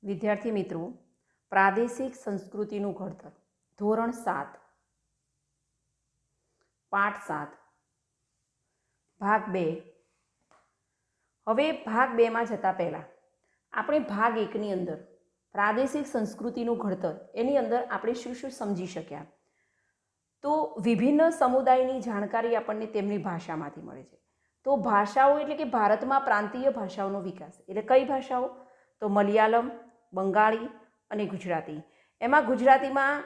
વિદ્યાર્થી મિત્રો, પ્રાદેશિક સંસ્કૃતિનું ઘડતર ધોરણ 7 પાઠ 7 ભાગ 2. હવે ભાગ 2માં જતાં પહેલાં આપણે ભાગ 1ની અંદર પ્રાદેશિક સંસ્કૃતિનું ઘડતર એની અંદર આપણે શું શું સમજી શક્યા. તો વિભિન્ન સમુદાયની જાણકારી આપણને તેમની ભાષામાંથી મળે છે. તો ભાષાઓ એટલે કે ભારતમાં પ્રાંતીય ભાષાઓનો વિકાસ એટલે કઈ ભાષાઓ? તો મલયાલમ, બંગાળી અને ગુજરાતી. એમાં ગુજરાતીમાં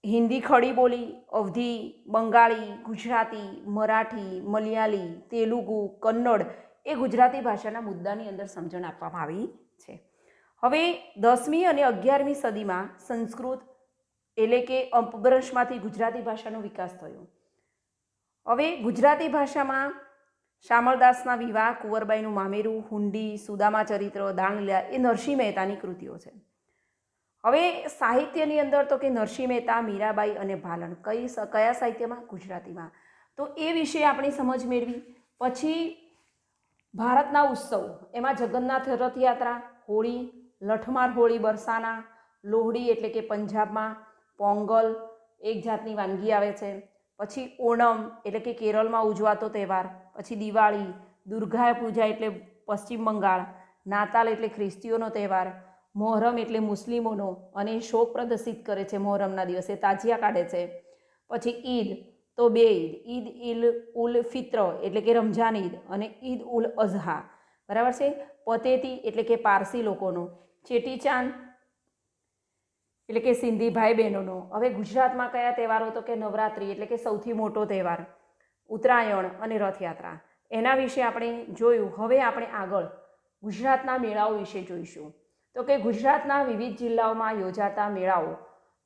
હિન્દી ખડી બોલી, અવધી, બંગાળી, ગુજરાતી, મરાઠી, મલયાલી, તેલુગુ, કન્નડ એ ગુજરાતી ભાષાના મુદ્દાની અંદર સમજણ આપવામાં આવી છે. હવે 10મી અને 11મી સદીમાં સંસ્કૃત એટલે કે અપભ્રંશમાંથી ગુજરાતી ભાષાનો વિકાસ થયો. હવે ગુજરાતી ભાષામાં શામળદાસના વિવાહ, કુંવરબાઈનું મામેરું, હુંડી, સુદામા ચરિત્ર, દાણલીલા એ નરસિંહ મહેતાની કૃતિઓ છે. હવે સાહિત્યની અંદર તો કે નરસિંહ મહેતા, મીરાબાઈ અને ભાલણ કયા સાહિત્યમાં? ગુજરાતીમાં. તો એ વિશે આપણી સમજ મેળવી. પછી ભારતના ઉત્સવ એમાં જગન્નાથ રથયાત્રા, હોળી, લઠમાર હોળી બરસાના, લોહડી એટલે કે પંજાબમાં, પોંગલ એક જાતની વાનગી આવે છે. પછી ઓણમ એટલે કે કેરળમાં ઉજવાતો તહેવાર. પછી દિવાળી, દુર્ગા પૂજા એટલે પશ્ચિમ બંગાળ, નાતાલ એટલે ખ્રિસ્તીઓનો તહેવાર, મોહરમ એટલે મુસ્લિમોનો અને શોક પ્રદર્શિત કરે છે. મોહરમના દિવસે તાજિયા કાઢે છે. પછી ઈદ તો બે ઈદ, ઈદ ઉલ ફિત્ર એટલે કે રમઝાન ઈદ અને ઈદ ઉલ અઝહા, બરાબર છે. પતેતી એટલે કે પારસી લોકોનો, ચેટીચાંદ એટલે કે સિંધી ભાઈ બહેનોનો. હવે ગુજરાતમાં કયા તહેવારો? તો કે નવરાત્રિ એટલે કે સૌથી મોટો તહેવાર, ઉત્તરાયણ અને રથયાત્રા. એના વિશે આપણે જોયું. હવે આપણે આગળ ગુજરાતના મેળાઓ વિશે જોઈશું. તો કે ગુજરાતના વિવિધ જિલ્લાઓમાં યોજાતા મેળાઓ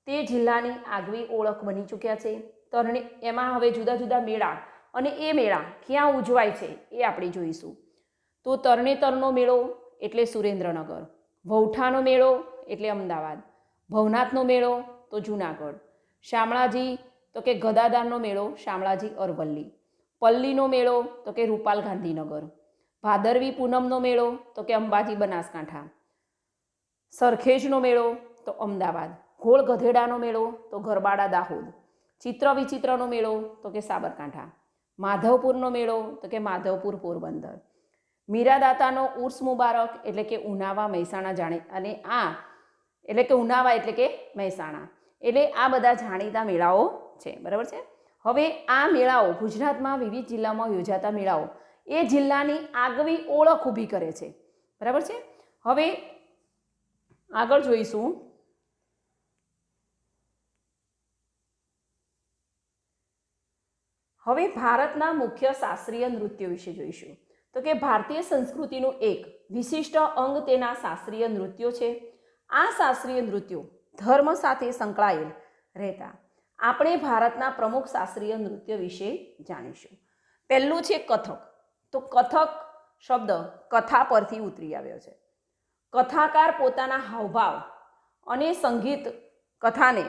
તે જિલ્લાની આગવી ઓળખ બની ચૂક્યા છે. એમાં હવે જુદા જુદા મેળા અને એ મેળા ક્યાં ઉજવાય છે એ આપણે જોઈશું. તો તરણેતરનો મેળો એટલે સુરેન્દ્રનગર, વૌઠાનો મેળો એટલે અમદાવાદ, ભવનાથનો મેળો તો જૂનાગઢ, શામળાજી તો કે ગદાદારનો મેળો શામળાજી અરવલ્લી, પલ્લીનો મેળો તો કે રૂપાલ ગાંધીનગર, ભાદરવી પૂનમનો મેળો તો કે અંબાજી બનાસકાંઠા, સરખેજનો મેળો તો અમદાવાદ, ગોળ ગધેડાનો મેળો તો ગરબાડા દાહોદ, ચિત્ર વિચિત્રનો મેળો તો કે સાબરકાંઠા, માધવપુરનો મેળો તો કે માધવપુર પોરબંદર, મીરાદાતાનો ઉર્સ મુબારક એટલે કે ઉનાવા મહેસાણા જાણે અને આ એટલે કે ઉનાવા એટલે કે મહેસાણા. એટલે આ બધા જાણીતા મેળાઓ છે, બરાબર છે. હવે આ મેળાઓ ગુજરાતમાં વિવિધ જિલ્લામાં યોજાતા મેળાઓ એ જિલ્લાની આગવી ઓળખ ઊભી કરે છે, બરાબર છે. હવે આગળ જોઈશું. હવે ભારતના મુખ્ય શાસ્ત્રીય નૃત્યો વિશે જોઈશું. તો કે ભારતીય સંસ્કૃતિનું એક વિશિષ્ટ અંગ તેના શાસ્ત્રીય નૃત્યો છે. આ શાસ્ત્રીય નૃત્યો ધર્મ સાથે સંકળાયેલ રહેતા આપણે ભારતના પ્રમુખ શાસ્ત્રીય નૃત્ય વિશે જાણીશું. પહેલું છે કથક. તો કથક શબ્દ કથા પરથી ઉતરી આવ્યો છે. કથાકાર પોતાના હાવભાવ અને સંગીત કથાને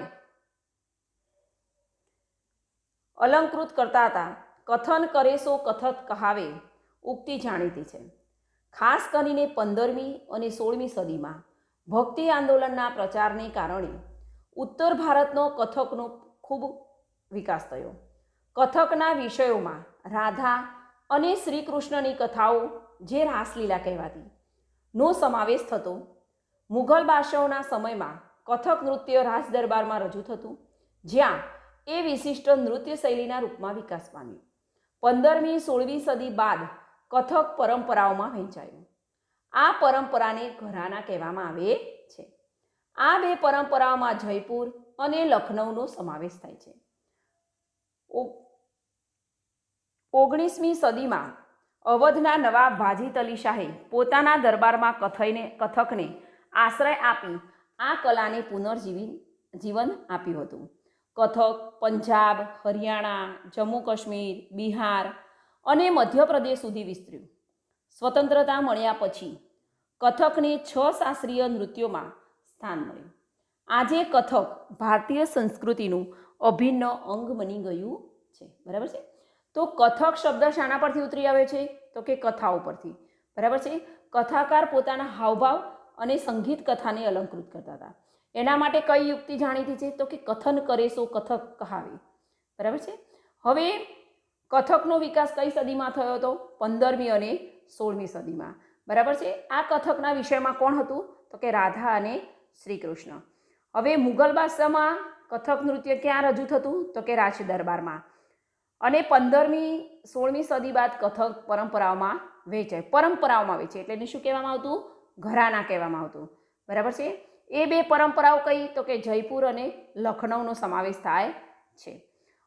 અલંકૃત કરતા હતા. કથન કરે સો કથક કહાવે ઉક્તિ જાણીતી છે. ખાસ કરીને 15મી અને 16મી સદીમાં ભક્તિ આંદોલનના પ્રચારને કારણે ઉત્તર ભારતનો કથકનો ખૂબ વિકાસ થયો. કથકના વિષયોમાં રાધા અને શ્રી કૃષ્ણની કથાઓ જે રાસલીલા કહેવાતી નો સમાવેશ થતો. મુઘલ બાદશાહોના સમયમાં કથક નૃત્ય રાજ દરબારમાં રજૂ થતું, જ્યાં એ વિશિષ્ટ નૃત્ય શૈલીના રૂપમાં વિકાસ પામ્યું. 15મી 16મી સદી બાદ કથક પરંપરાઓમાં વહેંચાયું. આ પરંપરાને ઘરાના કહેવામાં આવે છે. આ બે પરંપરાઓમાં જયપુર અને લખનૌનો સમાવેશ થાય છે. 19મી સદીમાં અવધના નવાબ વાજીદ અલી શાહે પોતાના દરબારમાં કથકને આશ્રય આપી આ કલાને પુનર્જીવન આપ્યું હતું. કથક પંજાબ, હરિયાણા, જમ્મુ કાશ્મીર, બિહાર અને મધ્યપ્રદેશ સુધી વિસ્તર્યું. સ્વતંત્રતા મળ્યા પછી કથકને 6 શાસ્ત્રીય નૃત્યોમાં સ્થાન મળ્યું. આજે કથક ભારતીય સંસ્કૃતિનું અભિન્ન અંગ બની ગયું છે, બરાબર છે. તો કથક શબ્દ શાના પરથી ઉતરી આવ્યો છે? તો કે કથાઓ પરથી, બરાબર છે. કથાકાર પોતાના હાવભાવ અને સંગીત કથાને અલંકૃત કરતા હતા. એના માટે કઈ યુક્તિ જાણીતી છે? તો કે કથન કરે સો કથક કહાવે. બરાબર છે. હવે કથકનો વિકાસ કઈ સદીમાં થયો હતો? 15મી અને 16મી સદીમાં. બરાબર છે. આ કથકના વિષયમાં કોણ હતું? તો કે રાધા અને શ્રી કૃષ્ણ. હવે મુગલ બાદશાહમાં કથક નૃત્ય ક્યાં રજૂ થતું? તો કે રાજ દરબારમાં. અને 15મી 16મી સદી બાદ કથક પરંપરાઓમાં વેચાય. એટલે એને શું કહેવામાં આવતું? ઘરાના કહેવામાં આવતું. બરાબર છે. એ બે પરંપરાઓ કઈ? તો કે જયપુર અને લખનૌનો સમાવેશ થાય છે.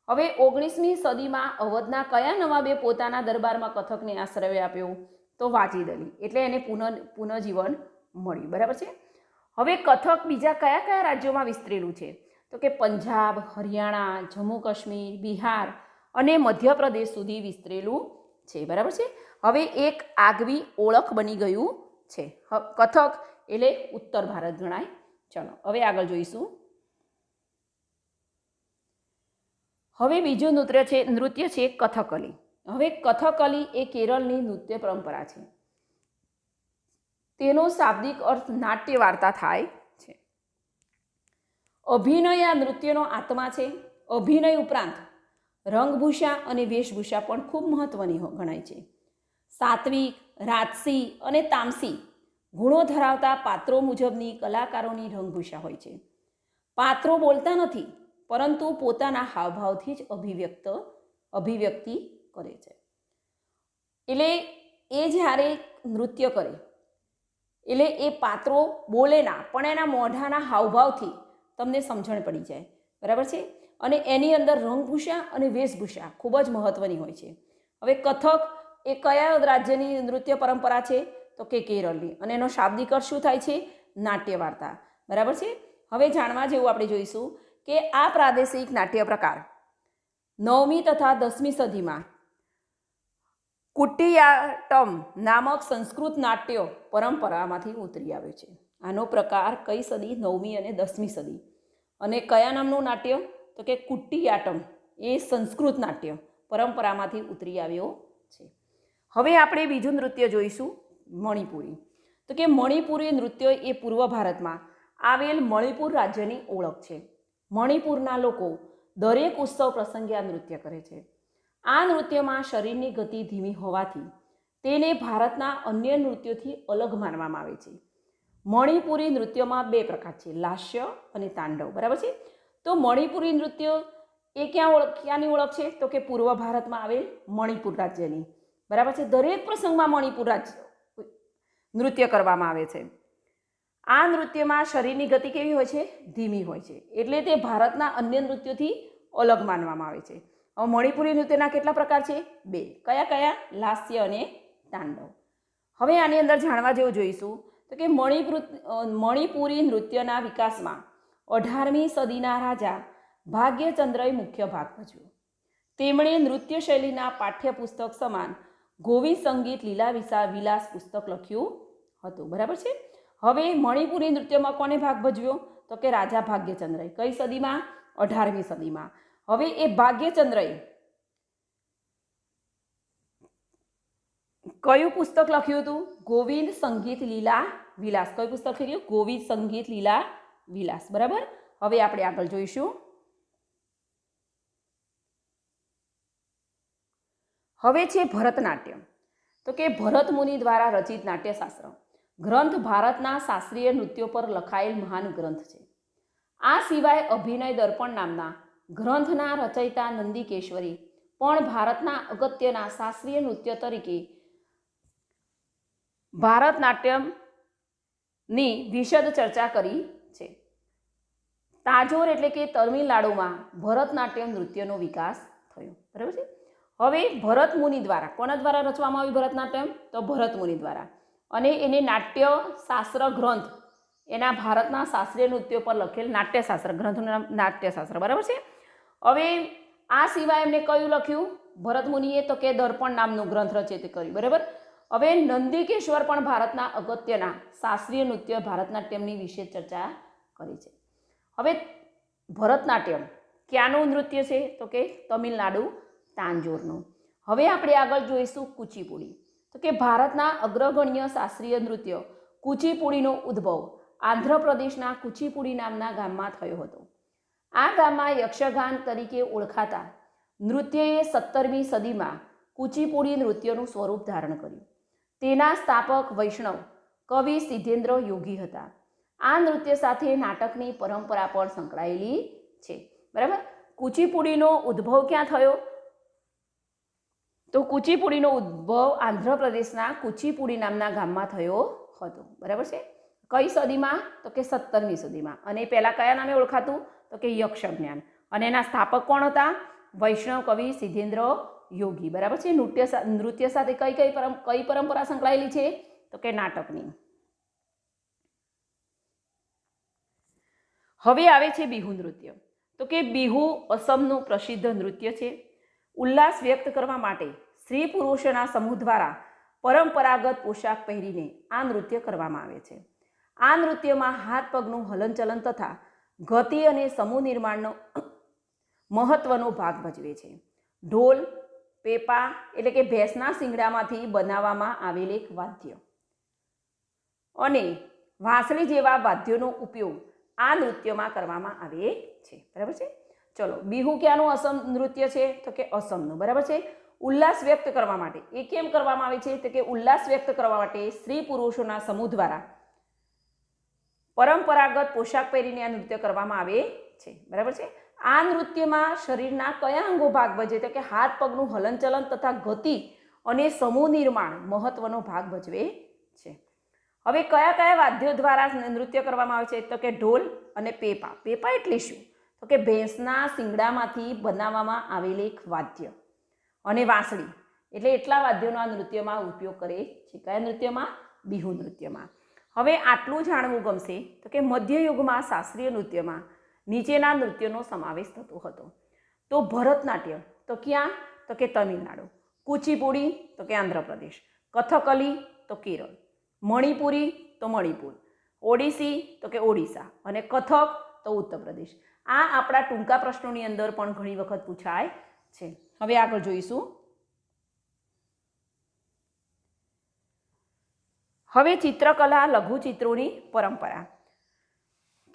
હવે 19મી સદીમાં અવધના કયા નવાબે પોતાના દરબારમાં કથકને આશ્રય આપ્યો? તો વાજિદ અલી. એટલે એને પુનઃજીવન મળ્યું. બરાબર છે. હવે કથક બીજા કયા કયા રાજ્યોમાં વિસ્તરેલું છે? તો કે પંજાબ, હરિયાણા, જમ્મુ કાશ્મીર, બિહાર અને મધ્યપ્રદેશ સુધી વિસ્તરેલું છે. બરાબર છે. હવે એક આગવી ઓળખ બની ગયું છે. કથક એટલે ઉત્તર ભારત ગણાય. ચલો હવે આગળ જોઈશું. હવે બીજું નૃત્ય છે કથકલી. હવે કથકલી એ કેરળની નૃત્ય પરંપરા છે. તેનો શાબ્દિક અર્થ નાટ્ય વાર્તા થાય છે. અભિનય આ નૃત્યનો આત્મા છે. અભિનય ઉપરાંત રંગભૂષા અને વેશભૂષા પણ ખૂબ મહત્વની ગણાય છે. સાત્વિક, રાજસી અને તામસી ગુણો ધરાવતા પાત્રો મુજબની કલાકારોની રંગભૂષા હોય છે. પાત્રો બોલતા નથી, પરંતુ પોતાના હાવભાવથી જ અભિવ્યક્તિ કરે છે. એટલે એ જ્યારે નૃત્ય કરે એટલે એ પાત્રો બોલે ના, પણ એના મોઢાના હાવભાવથી તમને સમજણ પડી જાય. બરાબર છે. અને એની અંદર રંગભૂષા અને વેશભૂષા ખૂબ જ મહત્વની હોય છે. હવે કથક એ કયા રાજ્યની નૃત્ય પરંપરા છે? તો કે કેરળની. અને એનો શાબ્દિક અર્થ શું થાય છે? નાટ્ય વાર્તા. બરાબર છે. હવે જાણવા જેવું આપણે જોઈશું કે આ પ્રાદેશિક નાટ્ય પ્રકાર 9મી તથા 10મી સદીમાં કુટિયાટમ નામક સંસ્કૃત નાટ્ય પરંપરામાંથી ઉતરી આવ્યો છે. આનો પ્રકાર કઈ સદી? 9મી અને 10મી સદી. અને કયા નામનું નાટ્ય? તો કે કુટિયાટમ. એ સંસ્કૃત નાટ્ય પરંપરામાંથી ઉતરી આવ્યો છે. હવે આપણે બીજું નૃત્ય જોઈશું, મણિપુરી. તો કે મણિપુરી નૃત્ય એ પૂર્વ ભારતમાં આવેલ મણિપુર રાજ્યની ઓળખ છે. મણિપુરના લોકો દરેક ઉત્સવ પ્રસંગે આ નૃત્ય કરે છે. આ નૃત્યમાં શરીરની ગતિ ધીમી હોવાથી તેને ભારતના અન્ય નૃત્યોથી અલગ માનવામાં આવે છે. મણિપુરી નૃત્યમાં બે પ્રકાર છે, લાસ્ય અને તાંડવ. બરાબર છે. તો મણિપુરી નૃત્ય એ ક્યાંની ઓળખ છે? તો કે પૂર્વ ભારતમાં આવેલ મણિપુર રાજ્યની. બરાબર છે. દરેક પ્રસંગમાં મણિપુર રાજ્ય નૃત્ય કરવામાં આવે છે. આ નૃત્યમાં શરીરની ગતિ કેવી હોય છે? ધીમી હોય છે. એટલે તે ભારતના અન્ય નૃત્યોથી અલગ માનવામાં આવે છે. હવે મણિપુરી નૃત્યના કેટલા પ્રકાર છે? બે. કયા કયા? લાસ્ય અને તાંડવ. હવે આની અંદર જાણવા જેવું જોઈશું તો કે મણિપુરી નૃત્યના વિકાસમાં 18મી સદીના રાજા ભાગ્યચંદ્રએ મુખ્ય ભાગ ભજવ્યો. તેમણે નૃત્ય શૈલીના પાઠ્યપુસ્તક સમાન ગોવિંદ સંગીત લીલા વિલાસ પુસ્તક લખ્યું હતું. બરાબર છે. હવે મણિપુરી નૃત્યમાં કોને ભાગ ભજવ્યો? તો કે રાજા ભાગ્યચંદ્રએ. કઈ સદીમાં? 18મી સદીમાં. હવે એ ભાગ્યચંદ્રએ કયું પુસ્તક લખ્યું હતું? ગોવિંદ સંગીત લીલા વિલાસ. કયું પુસ્તક લખ્યું? ગોવિંદ સંગીત લીલા વિલાસ. બરાબર. હવે આપણે આગળ જોઈશું. હવે છે ભરતનાટ્યમ. તો કે ભરત મુનિ દ્વારા રચિત નાટ્યશાસ્ત્ર ગ્રંથ ભારતના શાસ્ત્રીય નૃત્યો પર લખાયેલ મહાન ગ્રંથ છે. આ સિવાય અભિનય દર્પણ નામના ગ્રંથના રચયિતા નંદિકેશ્વરી પણ ભારતના અગત્યના શાસ્ત્રીય નૃત્ય તરીકે ભારતનાટ્યમની વિશદ ચર્ચા કરી છે. તાજોર એટલે કે તમિલનાડુમાં ભરતનાટ્યમ નૃત્યનો વિકાસ થયો. બરાબર છે. હવે ભરત મુનિ દ્વારા, કોના દ્વારા રચવામાં આવ્યું ભરતનાટ્યમ? તો ભરત મુનિ દ્વારા. અને એને નાટ્ય શાસ્ત્ર ગ્રંથ, એના ભારતના શાસ્ત્રીય નૃત્યો પર લખેલ નાટ્યશાસ્ત્ર ગ્રંથનું નામ નાટ્યશાસ્ત્ર. બરાબર છે. હવે આ સિવાય એમને કયું લખ્યું ભરત મુનિએ? તો કે દર્પણ નામનું ગ્રંથ રચિત કર્યું. બરાબર. હવે નંદિકેશ્વર પણ ભારતના અગત્યના શાસ્ત્રીય નૃત્ય ભારતનાટ્યમની વિશે ચર્ચા કરી છે. હવે ભરતનાટ્યમ ક્યાંનું નૃત્ય છે? તો કે તમિલનાડુ તાંજોરનું. હવે આપણે આગળ જોઈશું કુચીપુડી. તો કે ભારતના અગ્રગણ્ય શાસ્ત્રીય નૃત્ય કુચીપુડીનો ઉદ્ભવ આંધ્રપ્રદેશના કુચીપુડી નામના ગામમાં થયો હતો. આ ગામમાં યક્ષગાન તરીકે ઓળખાતા નૃત્યએ 17મી સદીમાં કુચીપુડી નૃત્યનું સ્વરૂપ ધારણ કર્યું. તેના સ્થાપક વૈષ્ણવ કવિ સિદ્ધેન્દ્ર યોગી હતા. આ નૃત્ય સાથે નાટકની પરંપરા પણ સંકળાયેલી છે. બરાબર. કુચીપુડીનો ઉદ્ભવ ક્યાં થયો? તો કુચીપુડીનો ઉદ્ભવ આંધ્રપ્રદેશના કુચીપુડી નામના ગામમાં થયો હતો. બરાબર છે. કઈ સદીમાં? તો કે 17મી સદીમાં. અને પહેલા કયા નામે ઓળખાતું? તો કે યક્ષજ્ઞાન. અને એના સ્થાપક કોણ હતા? વૈષ્ણવ કવિ સિદ્ધેન્દ્ર યોગી. બરાબર છે. નૃત્ય સાથે કઈ પરંપરા સંકળાયેલી છે? તો કે નાટકની. હવે આવે છે બિહુ નૃત્ય. તો કે બિહુ અસમનું પ્રસિદ્ધ નૃત્ય છે. ઉલ્લાસ વ્યક્ત કરવા માટે સ્ત્રી પુરુષોના સમૂહ દ્વારા પરંપરાગત પોશાક પહેરીને આ નૃત્ય કરવામાં આવે છે. આ નૃત્યમાં હાથ પગનું હલનચલન તથા ગતિ અને સમૂહ નિર્માણનો મહત્વનો ભાગ ભજવે છે. ઢોલ, પેપા એટલે કે ભેંસના શિંગડામાંથી બનાવવામાં આવેલ એક વાદ્ય અને વાંસળી જેવા વાદ્યોનો ઉપયોગ આ નૃત્યમાં કરવામાં આવે છે. બરાબર છે. ચલો, બિહુ ક્યાંનું? અસમ નૃત્ય છે. તો કે અસમનું. બરાબર છે. ઉલ્લાસ વ્યક્ત કરવા માટે એ કેમ કરવામાં આવે છે? તો કે ઉલ્લાસ વ્યક્ત કરવા માટે સ્ત્રી પુરુષોના સમૂહ દ્વારા પરંપરાગત પોશાક પહેરીને આ નૃત્ય કરવામાં આવે છે. બરાબર છે. આ નૃત્યમાં શરીરના કયા અંગો ભાગ ભજવે? તો કે હાથ પગનું હલનચલન તથા ગતિ અને સમૂહ નિર્માણ મહત્વનો ભાગ ભજવે છે. હવે કયા કયા વાદ્યો દ્વારા નૃત્ય કરવામાં આવે છે? તો કે ઢોલ અને પેપા. પેપા એટલે શું? તો કે ભેંસના શિંગડામાંથી બનાવવામાં આવેલ એક વાદ્ય અને વાંસળી એટલે એટલા વાદ્યોનો આ નૃત્યમાં ઉપયોગ કરે છે. કયા નૃત્યમાં? બિહુ નૃત્યમાં. હવે આટલું જાણવું ગમશે તો કે મધ્યયુગમાં શાસ્ત્રીય નૃત્યમાં નીચેના નૃત્યનો સમાવેશ થતો હતો. તો ભરતનાટ્ય તો ક્યાં? તો કે તમિલનાડુ. કુચીપુડી તો કે આંધ્રપ્રદેશ. કથકલી તો કેરળ. મણિપુરી તો મણિપુર. ઓડિસી તો કે ઓડિશા. અને કથક તો ઉત્તર પ્રદેશ. આ આપણા ટૂંકા પ્રશ્નોની અંદર પણ ઘણી વખત પૂછાય છે. હવે આગળ જોઈશું. હવે ચિત્રકલા લઘુચિત્રોની પરંપરા.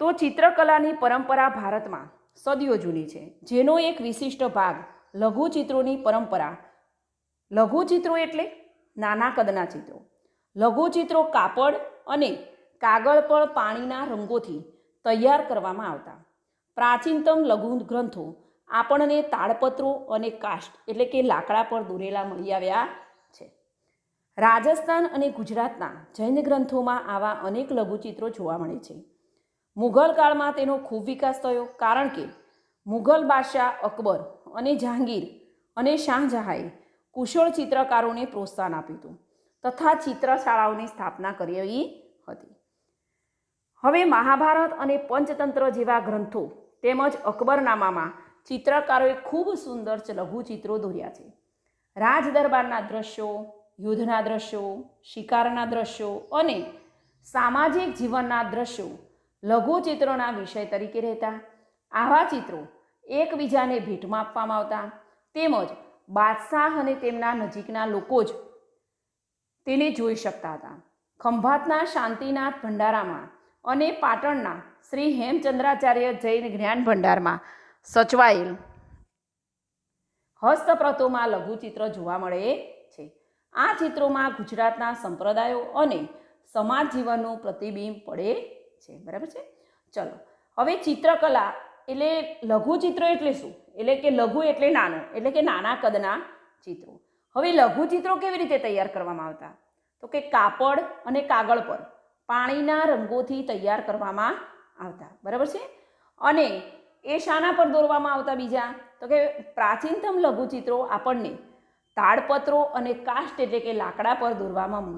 તો ચિત્રકલાની પરંપરા ભારતમાં સદીઓ જૂની છે, જેનો એક વિશિષ્ટ ભાગ લઘુચિત્રોની પરંપરા. લઘુચિત્રો એટલે નાના કદના ચિત્રો. લઘુચિત્રો કાપડ અને કાગળ પર પાણીના રંગોથી તૈયાર કરવામાં આવતા. પ્રાચીનતમ લઘુ ગ્રંથો આપણને તાડપત્રો અને કાષ્ઠ એટલે કે લાકડા પર દોરેલા મળી આવ્યા છે. રાજસ્થાન અને ગુજરાતના જૈન ગ્રંથોમાં આવા અનેક લઘુચિત્રો જોવા મળે છે. મુઘલ કાળમાં તેનો ખૂબ વિકાસ થયો, કારણ કે મુઘલ બાદશાહ અકબર અને જહાંગીર અને શાહજહાંએ કુશળ ચિત્રકારોને પ્રોત્સાહન આપ્યું હતું તથા ચિત્રશાળાઓની સ્થાપના કરી હતી. હવે મહાભારત અને પંચતંત્ર જેવા ગ્રંથો તેમજ અકબરનામામાં ચિત્રકારોએ ખૂબ સુંદર લઘુચિત્રો દોર્યા છે. રાજ દરબારના દ્રશ્યો, યુદ્ધના દ્રશ્યો, શિકારના દ્રશ્યો અને સામાજિક જીવનના દ્રશ્યો લઘુચિત્રોના વિષય તરીકે રહેતા. આવા ચિત્રો એકબીજાને ભેટમાં આપવામાં આવતા, તેમજ બાદશાહ અને તેમના નજીકના લોકો જ તેને જોઈ શકતા હતા. ખંભાતના શાંતિનાથ ભંડારામાં અને પાટણના શ્રી હેમચંદ્રાચાર્ય જૈન જ્ઞાન ભંડારમાં સચવાયેલ હસ્તપ્રતોમાં લઘુચિત્ર જોવા મળે છે. આ ચિત્રોમાં ગુજરાતના સંપ્રદાયો અને સમાજ જીવનનું પ્રતિબિંબ પડે છે. બરાબર છે. ચલો, હવે ચિત્રકલા એટલે લઘુચિત્ર એટલે શું? એટલે કે લઘુ એટલે નાનો, એટલે કે નાના કદના ચિત્રો. હવે લઘુચિત્રો કેવી રીતે તૈયાર કરવામાં આવતા? તો કે કાપડ અને કાગળ પર પાણીના રંગોથી તૈયાર કરવામાં આવતા. બરાબર છે. અને એ શાના પર દોરવામાં આવતા? બીજા તો કે પ્રાચીનતમ લઘુચિત્રો આપણને તાડપત્રો અને કાષ્ઠ એટલે કે લાકડા પર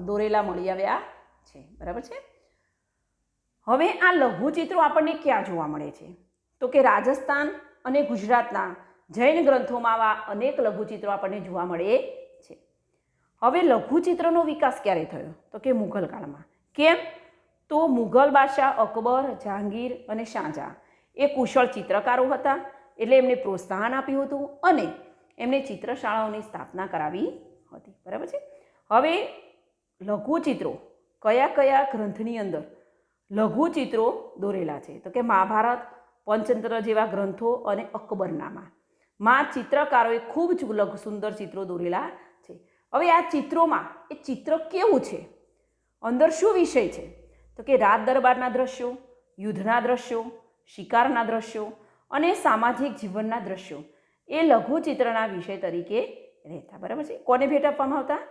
દોરેલા મળી આવ્યા છે. બરાબર છે. હવે આ લઘુચિત્રો આપણને ક્યાં જોવા મળે છે? તો કે રાજસ્થાન અને ગુજરાતના જૈન ગ્રંથોમાં આવા અનેક લઘુચિત્રો આપણને જોવા મળે છે. હવે લઘુચિત્રનો વિકાસ ક્યારે થયો? તો કે મુઘલ કાળમાં. કેમ? તો મુઘલ બાદશાહ અકબર, જહાંગીર અને શાહજહાં એ કુશળ ચિત્રકારો હતા, એટલે એમને પ્રોત્સાહન આપ્યું હતું અને એમને ચિત્રશાળાઓની સ્થાપના કરાવી હતી. બરાબર છે. હવે લઘુચિત્રો કયા કયા ગ્રંથની અંદર લઘુચિત્રો દોરેલા છે? તો કે મહાભારત, પંચતંત્ર જેવા ગ્રંથો અને અકબરનામાં ચિત્રકારોએ ખૂબ જ સુંદર ચિત્રો દોરેલા છે. હવે આ ચિત્રોમાં એ ચિત્ર કેવું છે, અંદર શું વિષય છે? તો કે રાજ દરબારના દ્રશ્યો, યુદ્ધના દ્રશ્યો, શિકારના દ્રશ્યો અને સામાજિક જીવનના દ્રશ્યો એ લઘુચિત્રના વિષય તરીકે રહેતા. બરાબર છે. કોને ભેટ આપવામાં આવતા?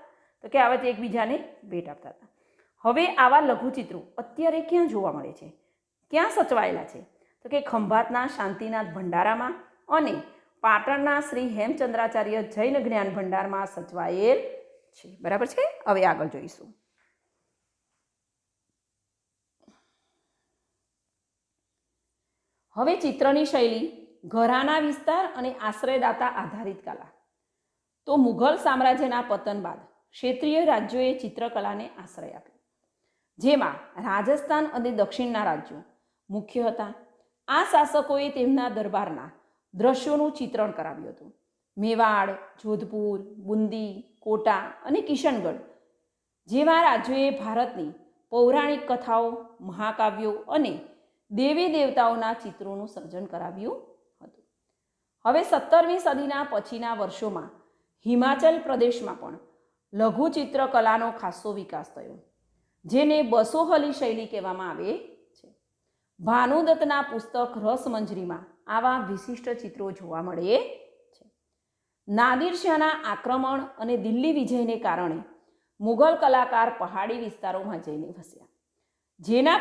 તો કે આવા એકબીજાને ભેટ આપતા હતા. હવે આવા લઘુચિત્રો અત્યારે ક્યાં જોવા મળે છે, ક્યાં સચવાયેલા છે? તો કે ખંભાતના શાંતિનાથ ભંડારામાં અને પાટણના શ્રી હેમચંદ્રાચાર્ય જૈન જ્ઞાન ભંડારમાં સચવાયેલ છે. બરાબર છે. હવે આગળ જોઈશું. હવે ચિત્રની શૈલી ઘરાના વિસ્તાર અને આશ્રયદાતા આધારિત કલા. તો મુઘલ સામ્રાજ્યના પતન બાદ ક્ષેત્રીય રાજ્યોએ ચિત્રકલાને આશ્રય આપ્યો, જેમાં રાજસ્થાન અને દક્ષિણના રાજ્યો મુખ્ય હતા. આ શાસકોએ તેમના દરબારના દ્રશ્યોનું ચિત્રણ કરાવ્યું હતું. મેવાડ, જોધપુર, બુંદી, કોટા અને કિશનગઢ જેવા રાજ્યોએ ભારતની પૌરાણિક કથાઓ, મહાકાવ્યો અને દેવી દેવતાઓના ચિત્રોનું સર્જન કરાવ્યું હતું. હવે 17મી સદીના પછીના વર્ષોમાં હિમાચલ પ્રદેશમાં પણ લઘુચિત્રકલાનો ખાસો વિકાસ થયો, જેને બસોહલી શૈલી કહેવામાં આવે છે. ભાનુદત્તના પુસ્તક રસમંજરીમાં આવા વિશિષ્ટ ચિત્રો જોવા મળે છે. નાદિર શાહના આક્રમણ અને દિલ્હી વિજયને કારણે મુઘલ કલાકાર પહાડી વિસ્તારોમાં જઈને વસ્યા, જેના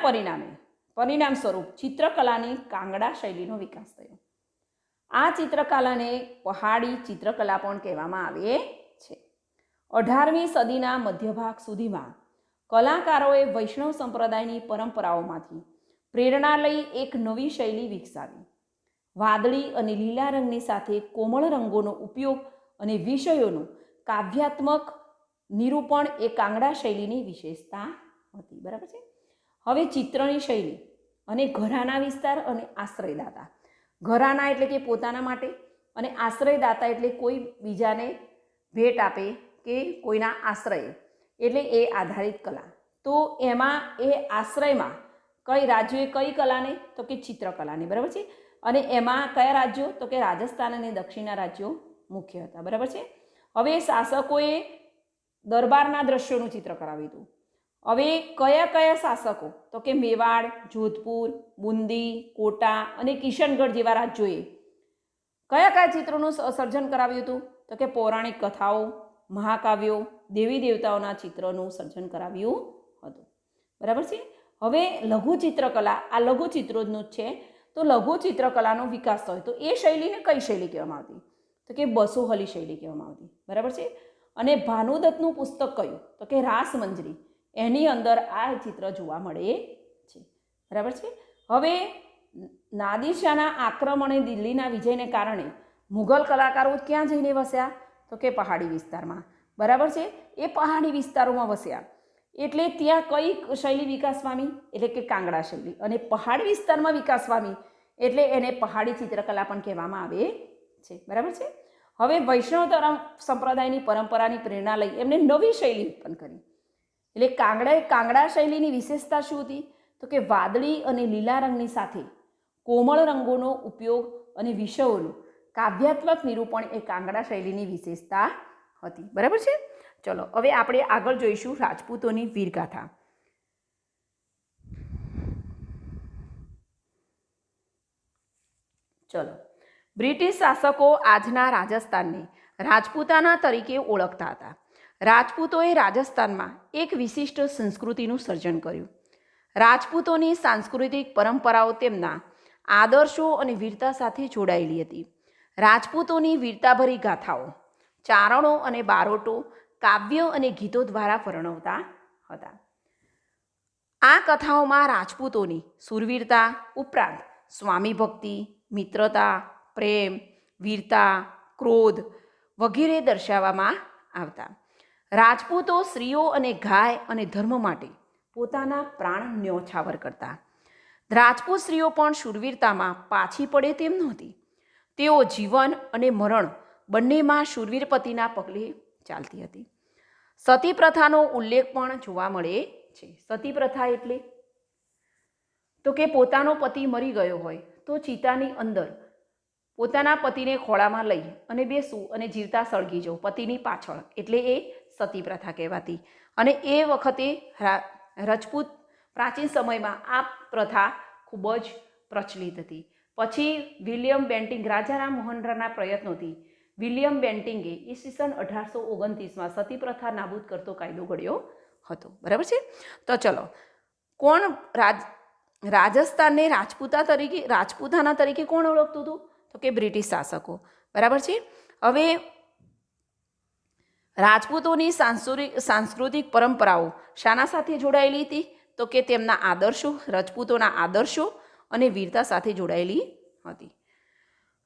પરિણામ સ્વરૂપ ચિત્રકલાની કાંગડા શૈલીનો વિકાસ થયો. આ ચિત્રકલાને પહાડી ચિત્રકલા પણ કહેવામાં આવે છે. 18મી સદીના મધ્યભાગ સુધીમાં કલાકારોએ વૈષ્ણવ સંપ્રદાયની પરંપરાઓમાંથી પ્રેરણા લઈ એક નવી શૈલી વિકસાવી. વાદળી અને લીલા રંગની સાથે કોમળ રંગોનો ઉપયોગ અને વિષયોનું કાવ્યાત્મક નિરૂપણ એ કાંગડા શૈલીની વિશેષતા હતી. બરાબર છે. હવે ચિત્રની શૈલી અને ઘરાના વિસ્તાર અને આશ્રયદાતા. ઘરાના એટલે કે પોતાના માટે અને આશ્રયદાતા એટલે કોઈ બીજાને ભેટ આપે કે કોઈના આશ્રય, એટલે એ આધારિત કલા. તો એમાં એ આશ્રયમાં કઈ રાજ્યોએ કઈ કલાને? તો કે ચિત્રકલાને. બરાબર છે. અને એમાં કયા રાજ્યો? તો કે રાજસ્થાન અને દક્ષિણના રાજ્યો મુખ્ય હતા. બરાબર છે. હવે શાસકોએ દરબારના દ્રશ્યોનું ચિત્ર કરાવ્યું હતું. હવે કયા કયા શાસકો? તો કે મેવાડ, જોધપુર, બુંદી, કોટા અને કિશનગઢ જેવા રાજ્યોએ કયા કયા ચિત્રોનું સર્જન કરાવ્યું હતું? તો કે પૌરાણિક કથાઓ, મહાકાવ્યો, દેવી દેવતાઓના ચિત્રનું સર્જન કરાવ્યું હતું. બરાબર છે. હવે લઘુચિત્રકલા, આ લઘુચિત્રોનું જ છે. તો લઘુચિત્રકલાનો વિકાસ થયો તો એ શૈલીને કઈ શૈલી કહેવામાં આવતી? તો કે બસોહલી શૈલી કહેવામાં આવતી. બરાબર છે. અને ભાનુદત્તનું પુસ્તક કયું? તો કે રાસમંજરી. એની અંદર આ ચિત્ર જોવા મળે છે. બરાબર છે. હવે નાદિર શાહના આક્રમણ અને દિલ્હીના વિજયને કારણે મુઘલ કલાકારો ક્યાં જઈને વસ્યા? તો કે પહાડી વિસ્તારમાં. બરાબર છે. એ પહાડી વિસ્તારોમાં વસ્યા એટલે ત્યાં કઈ શૈલી વિકાસ પામી? એટલે કે કાંગડા શૈલી. અને પહાડી વિસ્તારમાં વિકાસ પામી એટલે એને પહાડી ચિત્રકલા પણ કહેવામાં આવે છે. બરાબર છે. હવે વૈષ્ણવ સંપ્રદાયની પરંપરાની પ્રેરણા લઈ એમને નવી શૈલી ઉત્પન્ન કરી. એટલે કાંગડા શૈલીની વિશેષતા શું હતી? તો કે વાદળી અને લીલા રંગની સાથે કોમળ રંગોનો ઉપયોગ અને વિષયોનું કાવ્યાત્મક નિરૂપણ એ કાંગડા શૈલીની વિશેષતા હતી. બરાબર છે. ચલો હવે આપણે આગળ જોઈશું રાજપૂતોની વીરગાથા. ચલો, બ્રિટિશ શાસકો આજના રાજસ્થાનને રાજપૂતાના તરીકે ઓળખતા હતા. રાજપૂતોએ રાજસ્થાનમાં એક વિશિષ્ટ સંસ્કૃતિનું સર્જન કર્યું. રાજપૂતોની સાંસ્કૃતિક પરંપરાઓ તેમના આદર્શો અને વીરતા સાથે જોડાયેલી હતી. રાજપૂતોની વીરતાભરી ગાથાઓ ચારણો અને બારોટો કાવ્યો અને ગીતો દ્વારા વર્ણવતા હતા. આ કથાઓમાં રાજપૂતોની શૂરવીરતા ઉપરાંત સ્વામી ભક્તિ, મિત્રતા, પ્રેમ, વીરતા, ક્રોધ વગેરે દર્શાવવામાં આવતા. રાજપૂતો સ્ત્રીઓ અને ગાય અને ધર્મ માટે પોતાના પ્રાણ ન્યોછાવર કરતા. રાજપૂત સ્ત્રીઓ પણ શૂરવીરતામાં પાછી પડે તેમ નહોતી. તેઓ જીવન અને મરણ બંનેમાં શૂરવીર પતિના પગલે ચાલતી હતી. સતી પ્રથાનો ઉલ્લેખ પણ જોવા મળે છે. સતી પ્રથા એટલે તો કે પોતાનો પતિ મરી ગયો હોય તો ચિતાની અંદર પોતાના પતિને ખોળામાં લઈ અને બેસવું અને જીવતા સળગી જવું પતિની પાછળ, એટલે એ સતી પ્રથા કહેવાતી. અને એ વખતે રજપૂત પ્રાચીન સમયમાં આ પ્રથા ખૂબ જ પ્રચલિત હતી. પછી વિલિયમ બેન્ટિંગ, રાજારામ મોહન રાયના પ્રયત્નોથી વિલિયમ બેન્ટિંગે ઈસવીસન 1829માં સતી પ્રથા નાબૂદ કરતો કાયદો ઘડ્યો હતો. બરાબર છે. તો ચલો, કોણ રાજસ્થાનને રાજપૂતાના તરીકે કોણ ઓળખતું હતું? તો કે બ્રિટિશ શાસકો. બરાબર છે. હવે રાજપૂતોની સાંસ્કૃતિક પરંપરાઓ શાના સાથે જોડાયેલી હતી? તો કે તેમના આદર્શો, રજપૂતોના આદર્શો અને વીરતા સાથે જોડાયેલી હતી.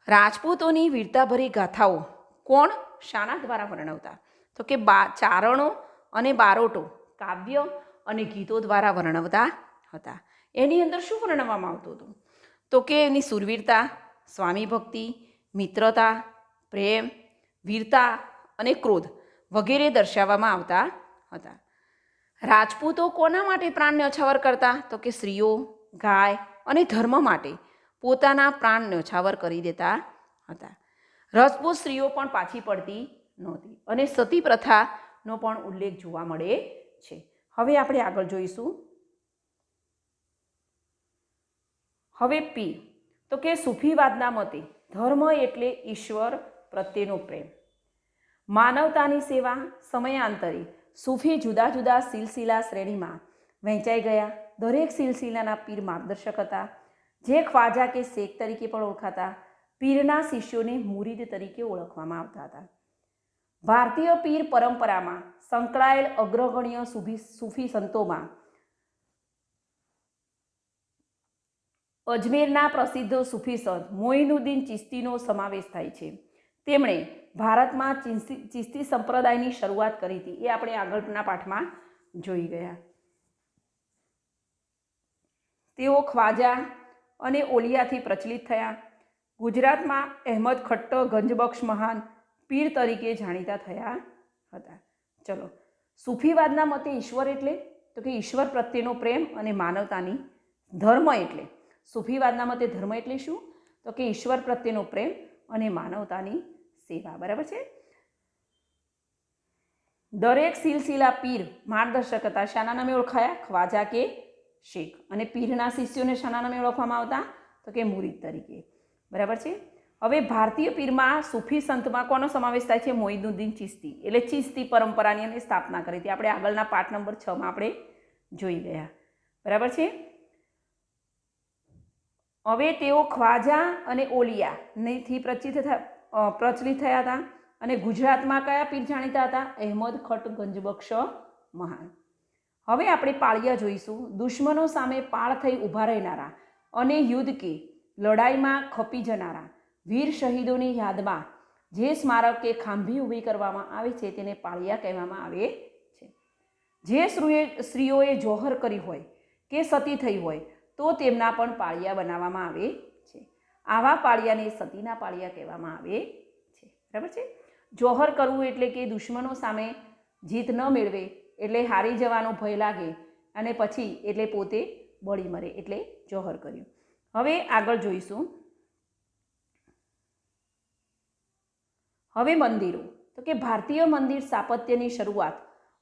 રાજપૂતોની વીરતાભરી ગાથાઓ કોણ શાના દ્વારા વર્ણવતા? તો કે ચારણો અને બારોટો કાવ્ય અને ગીતો દ્વારા વર્ણવતા હતા. એની અંદર શું વર્ણવવામાં આવતું હતું? તો કે એની સુરવીરતા, સ્વામી ભક્તિ, મિત્રતા, પ્રેમ, વીરતા અને ક્રોધ વગેરે દર્શાવવામાં આવતા હતા. રાજપૂતો કોના માટે પ્રાણ ન્યોછાવર કરતા? તો કે સ્ત્રીઓ, ગાય અને ધર્મ માટે પોતાના પ્રાણ ન્યોછાવર કરી દેતા હતા. રજપૂત સ્ત્રીઓ પણ પાછી પડતી નહોતી અને સતી પ્રથાનો પણ ઉલ્લેખ જોવા મળે છે. હવે આપણે આગળ જોઈશું. હવે પી તો કે સૂફીવાદના મતે ધર્મ એટલે ઈશ્વર પ્રત્યેનો પ્રેમ, માનવતાની સેવા. સમયાંતરે સૂફી જુદા જુદા સિલસિલા શ્રેણીમાં વહેંચાઈ ગયા. દરેક સિલસિલાના પીર માર્ગદર્શક હતા, જે ખ્વાજા કે શેખ તરીકે પણ ઓળખાતા. પીરના શિષ્યોને મુરીદ તરીકે ઓળખવામાં આવતા હતા. ભારતીય પીર પરંપરામાં સંકળાયેલ અગ્રગણ્ય સૂફી સંતોમાં અજમેરના પ્રસિદ્ધ સૂફી સંત મોઇનુદ્દીન ચિશ્તીનો સમાવેશ થાય છે. તેમણે ભારતમાં ચિશ્તી સંપ્રદાયની શરૂઆત કરી હતી. એ આપણે આગળના પાઠમાં જોઈ ગયા. તેઓ ખ્વાજા અને ઓલિયાથી પ્રચલિત થયા. ગુજરાતમાં અહેમદ ખટ્ટર ગંજબક્ષ મહાન પીર તરીકે જાણીતા થયા હતા. ચલો, સૂફીવાદના મતે ઈશ્વર એટલે તો કે ઈશ્વર પ્રત્યેનો પ્રેમ અને માનવતાની. ધર્મ એટલે સૂફીવાદના મતે ધર્મ એટલે શું? તો કે ઈશ્વર પ્રત્યેનો પ્રેમ અને માનવતાની સેવા. બરાબર છે. દરેક સિલસિલા પીર માર્ગદર્શક હતા. શાના નામે ઓળખાયા? ખ્વાજા કે શેખ. અને પીરના શિષ્યોને શાના નામે ઓળખવામાં આવતા? તો કે મુરીદ તરીકે. બરાબર છે. હવે ભારતીય પીરમાં સૂફી સંતમાં કોનો સમાવેશ થાય છે? મોઇનુદ્દીન ચિશ્તી, એટલે ચિશ્તી પરંપરાની એને સ્થાપના કરી હતી. આપણે આગળના પાઠ નંબર 6માં આપણે જોઈ ગયા. બરાબર છે. હવે તેઓ ખ્વાજા અને ઓલિયાથી પ્રચલિત થયા હતા. અને ગુજરાતમાં કયા પીર જાણીતા હતા? અહેમદ ખટ ગંજબક્ષ મહાન. હવે આપણે પાળિયા જોઈશું. દુશ્મનો સામે પાળ થઈ ઊભા રહેનારા અને યુદ્ધ કે લડાઈમાં ખપી જનારા વીર શહીદોની યાદમાં જે સ્મારક કે ખાંભી ઊભી કરવામાં આવે છે તેને પાળિયા કહેવામાં આવે છે. જે સ્ત્રીઓએ જોહર કરી હોય કે સતી થઈ હોય તો તેમના પણ પાળિયા બનાવવામાં આવે છે. આવા પાળિયાને સતીના પાળિયા કહેવામાં આવે છે. બરાબર છે. જોહર કરવું એટલે કે દુશ્મનો સામે જીત ન મેળવે એટલે હારી જવાનો ભય લાગે અને પછી એટલે પોતે બળી મરે એટલે જોહર કર્યું. હવે આગળ જોઈશું. હવે મંદિરો તો કે ભારતીય મંદિર સ્થાપત્યની શરૂઆત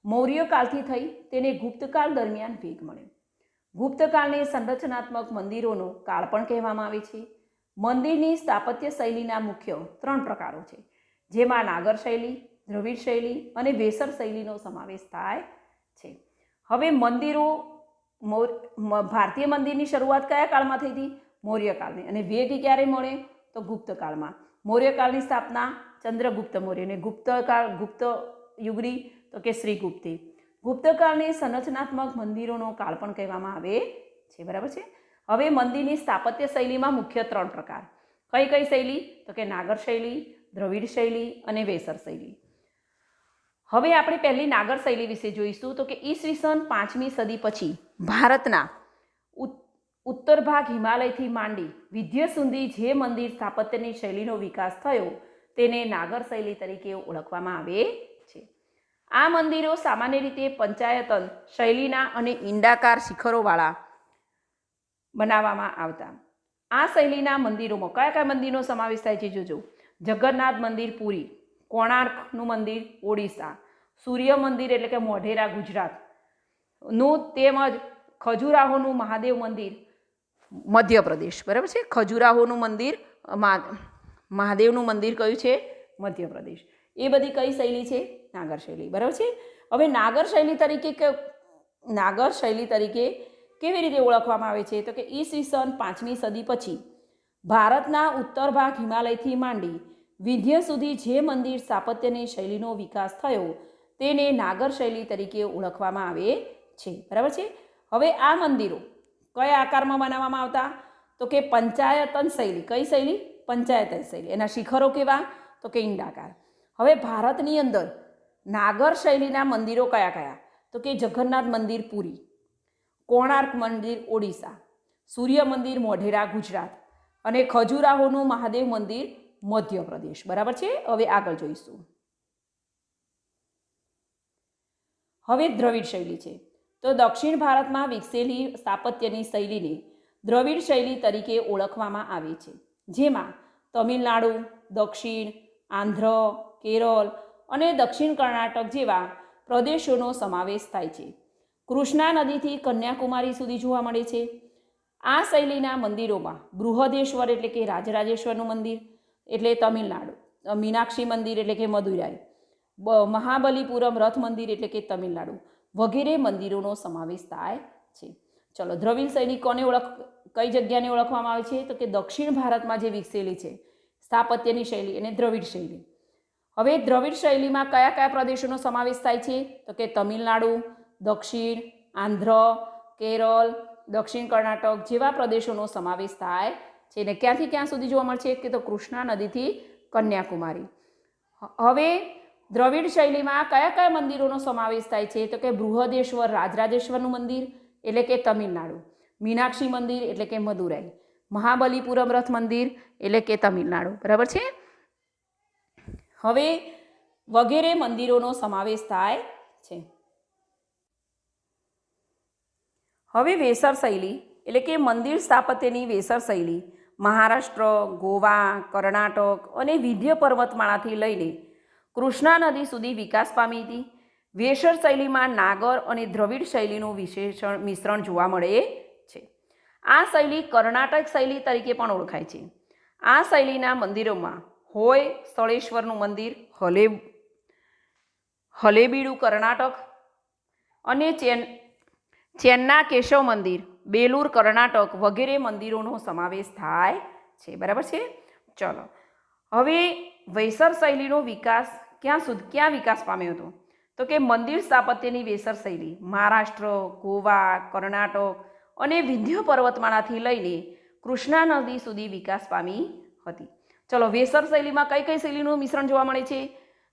મૌર્યકાળથી થઈ. તેને ગુપ્તકાળ દરમિયાન વેગ મળ્યો. ગુપ્તકાળને સંરચનાત્મક મંદિરોનો કાળ પણ કહેવામાં આવે છે. મંદિરની સ્થાપત્ય શૈલીના મુખ્ય 3 પ્રકારો છે, જેમાં નાગર શૈલી, દ્રવિડ શૈલી અને વેસર શૈલીનો સમાવેશ થાય છે. હવે મંદિરો ભારતીય મંદિરની શરૂઆત કયા કાળમાં થઈ હતી? મૌર્યકાળની. અને વેગ ક્યારે મળે? તો ગુપ્તકાળમાં. મૌર્યકાળની સ્થાપના ચંદ્રગુપ્ત મૌર્ય અને ગુપ્ત યુગની તો કે શ્રીગુપ્તે. ગુપ્તકાળની સંરચનાત્મક મંદિરોનો કાળ પણ કહેવામાં આવે છે. બરાબર છે. હવે મંદિરની સ્થાપત્ય શૈલીમાં મુખ્ય 3 પ્રકાર. કઈ કઈ શૈલી? તો કે નાગર શૈલી, દ્રવિડ શૈલી અને વેસર શૈલી. હવે આપણે પહેલી નાગર શૈલી વિશે જોઈશું. તો કે ઈસવીસન 5મી સદી પછી ભારતના ઉત્તર ભાગ હિમાલયથી માંડી વિંધ્ય સુધી જે મંદિર સ્થાપત્યની શૈલીનો વિકાસ થયો તેને નાગર શૈલી તરીકે ઓળખવામાં આવે છે. આ મંદિરો સામાન્ય રીતે પંચાયતન શૈલીના અને ઈંડાકાર શિખરોવાળા બનાવવામાં આવતા. આ શૈલીના મંદિરોમાં કયા કયા મંદિરનો સમાવેશ થાય છે જોજો. જગન્નાથ મંદિર પુરી, કોણાર્કનું મંદિર ઓડિશા, સૂર્ય મંદિર એટલે કે મોઢેરા ગુજરાતનું, તેમજ ખજુરાહોનું મહાદેવ મંદિર મધ્યપ્રદેશ. બરાબર છે. ખજુરાહોનું મંદિર મહાદેવનું મંદિર કયું છે? મધ્યપ્રદેશ. એ બધી કઈ શૈલી છે? નાગર શૈલી. બરાબર છે. હવે નાગર શૈલી તરીકે કેવી રીતે ઓળખવામાં આવે છે? તો કે ઈસવીસન 5મી સદી પછી ભારતના ઉત્તર ભાગ હિમાલયથી માંડી વિંધ્ય સુધી જે મંદિર સ્થાપત્યની શૈલીનો વિકાસ થયો તેને નાગર શૈલી તરીકે ઓળખવામાં આવે છે. બરાબર છે. હવે આ મંદિરો કયા આકારમાં બનાવવામાં આવતા? તો કે પંચાયતન શૈલી. કઈ શૈલી? પંચાયતન શૈલી. એના શિખરો કેવા? તો કે ઈંડાકાર. હવે ભારતની અંદર નાગર શૈલીના મંદિરો કયા કયા? તો કે જગન્નાથ મંદિર પુરી, કોણાર્ક મંદિર ઓડિશા, સૂર્ય મંદિર મોઢેરા ગુજરાત અને ખજુરાહોનું મહાદેવ મંદિર મધ્યપ્રદેશ. બરાબર છે. હવે આગળ જોઈશું. હવે દ્રવિડ શૈલી છે. તો દક્ષિણ ભારતમાં વિકસેલી સ્થાપત્યની શૈલીને દ્રવિડ શૈલી તરીકે ઓળખવામાં આવે છે, જેમાં તમિલનાડુ, દક્ષિણ, આંધ્ર, કેરળ અને દક્ષિણ કર્ણાટક જેવા પ્રદેશોનો સમાવેશ થાય છે. કૃષ્ણા નદીથી કન્યાકુમારી સુધી જોવા મળે છે. આ શૈલીના મંદિરોમાં બૃહદેશ્વર એટલે કે રાજરાજેશ્વરનું મંદિર એટલે તમિલનાડુ, મીનાક્ષી મંદિર એટલે કે મદુરાઈ, મહાબલીપુરમ રથ મંદિર એટલે કે તમિલનાડુ વગેરે મંદિરોનો સમાવેશ થાય છે. ચલો, દ્રવિડ શૈલી કઈ જગ્યાને ઓળખવામાં આવે છે? તો કે દક્ષિણ ભારતમાં જે વિકસેલી છે સ્થાપત્યની શૈલી એને દ્રવિડ શૈલી. હવે દ્રવિડ શૈલીમાં કયા કયા પ્રદેશોનો સમાવેશ થાય છે? તો કે તમિલનાડુ, દક્ષિણ, આંધ્ર, કેરળ, દક્ષિણ કર્ણાટક જેવા પ્રદેશોનો સમાવેશ થાય છે. ને ક્યાંથી ક્યાં સુધી જોવા મળશે? કે તો કૃષ્ણા નદીથી કન્યાકુમારી. હવે દ્રવિડ શૈલીમાં કયા કયા મંદિરોનો સમાવેશ થાય છે? તો કે બૃહદેશ્વર રાજરાજેશ્વરનું મંદિર એટલે કે તમિલનાડુ, મીનાક્ષી મંદિર એટલે કે મદુરાઈ, મહાબલીપુરમ રથ મંદિર એટલે કે તમિલનાડુ. બરાબર છે. હવે વગેરે મંદિરોનો સમાવેશ થાય છે. હવે વેસર શૈલી એટલે કે મંદિર સ્થાપત્યની વેસર શૈલી મહારાષ્ટ્ર, ગોવા, કર્ણાટક અને વિંધ્ય પર્વતમાળાથી લઈને કૃષ્ણા નદી સુધી વિકાસ પામી હતી. વેસર શૈલીમાં નાગર અને દ્રવિડ શૈલીનું મિશ્રણ જોવા મળે છે. આ શૈલી કર્ણાટક શૈલી તરીકે પણ ઓળખાય છે. આ શૈલીના મંદિરોમાં હોય સ્થળેશ્વરનું મંદિર હલેબીડુ કર્ણાટક અને ચેન્ના કેશવ મંદિર બેલુર કર્ણાટક વગેરે મંદિરોનો સમાવેશ થાય છે. બરાબર છે. ચલો, હવે વેસર શૈલીનો વિકાસ ક્યાં વિકાસ પામ્યો હતો? તો કે મંદિર સ્થાપત્યની વેસર શૈલી મહારાષ્ટ્ર, ગોવા, કર્ણાટક અને વિંધ્ય પર્વતમાળાથી લઈને કૃષ્ણા નદી સુધી વિકાસ પામી હતી. ચલો, વેસર શૈલીમાં કઈ કઈ શૈલીનું મિશ્રણ જોવા મળે છે?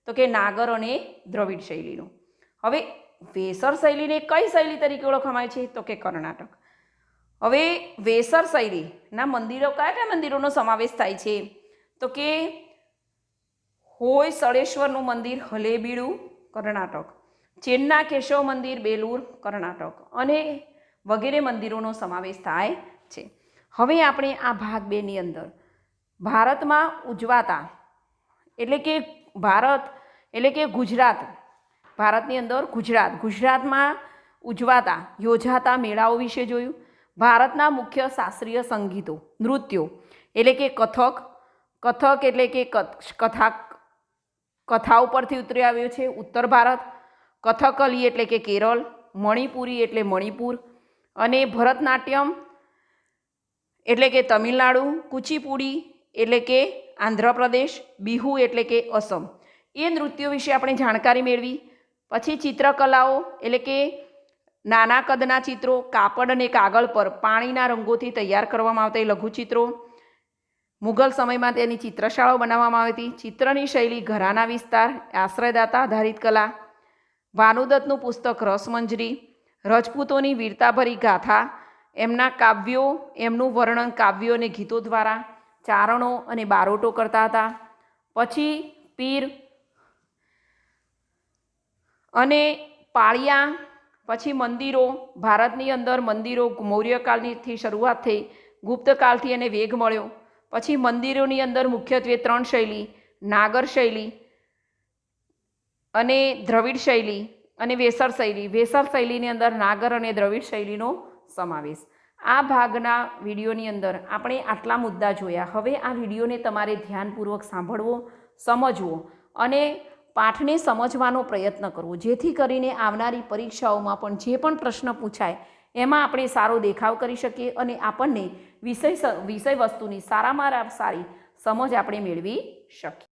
તો કે નાગર અને દ્રવિડ શૈલીનું. હવે વેસર શૈલીને કઈ શૈલી તરીકે ઓળખવામાં આવે છે? તો કે કર્ણાટક. હવે વેસર શૈલીના મંદિરો કયા મંદિરોનો સમાવેશ થાય છે? તો કે હોય સ્થળેશ્વરનું મંદિર હલેબીડુ કર્ણાટક, ચેન્ના કેશવ મંદિર બેલુર કર્ણાટક અને વગેરે મંદિરોનો સમાવેશ થાય છે. હવે આપણે આ ભાગ 2ની અંદર ભારતમાં ઉજવાતા એટલે કે ગુજરાત, ભારતની અંદર ગુજરાતમાં યોજાતા મેળાઓ વિશે જોયું. ભારતના મુખ્ય શાસ્ત્રીય સંગીતો, નૃત્યો એટલે કે કથક એટલે કે કથા ઉપરથી ઉતરી આવ્યો છે ઉત્તર ભારત, કથકલી એટલે કે કેરળ, મણિપુરી એટલે મણિપુર અને ભરતનાટ્યમ એટલે કે તમિલનાડુ, કુચીપુડી એટલે કે આંધ્રપ્રદેશ, બિહુ એટલે કે અસમ. એ નૃત્યો વિશે આપણે જાણકારી મેળવી. પછી ચિત્રકલાઓ એટલે કે નાના કદના ચિત્રો, કાપડ અને કાગળ પર પાણીના રંગોથી તૈયાર કરવામાં આવતા એ લઘુચિત્રો. મુઘલ સમયમાં તેની ચિત્રશાળાઓ બનાવવામાં આવી હતી. ચિત્રની શૈલી ઘરાના વિસ્તાર, આશ્રયદાતા આધારિત કલા. ભાનુદત્તનું પુસ્તક રસમંજરી, રજપૂતોની વીરતાભરી ગાથા, એમના કાવ્યો, એમનું વર્ણન કાવ્યો અને ગીતો દ્વારા ચારણો અને બારોટો કરતા હતા. પછી પીર અને પાળિયા, પછી મંદિરો, ભારતની અંદર મંદિરો મૌર્યકાળથી શરૂઆત થઈ, ગુપ્તકાળથી એને વેગ મળ્યો. પછી મંદિરોની અંદર મુખ્યત્વે 3 શૈલી, નાગર શૈલી અને દ્રવિડ શૈલી અને વેસર શૈલી. વેસર શૈલીની અંદર નાગર અને દ્રવિડ શૈલીનો સમાવેશ. આ ભાગના વિડીયોની અંદર આપણે આટલા મુદ્દા જોયા. હવે આ વિડીયોને તમારે ધ્યાનપૂર્વક સાંભળવો, સમજવો અને પાઠને સમજવાનો પ્રયત્ન કરવો, જેથી કરીને આવનારી પરીક્ષાઓમાં પણ જે પણ પ્રશ્ન પૂછાય એમાં આપણે સારો દેખાવ કરી શકીએ અને આપણને વિષય વસ્તુની સારામાં સારી સમજ આપણે મેળવી શકીએ.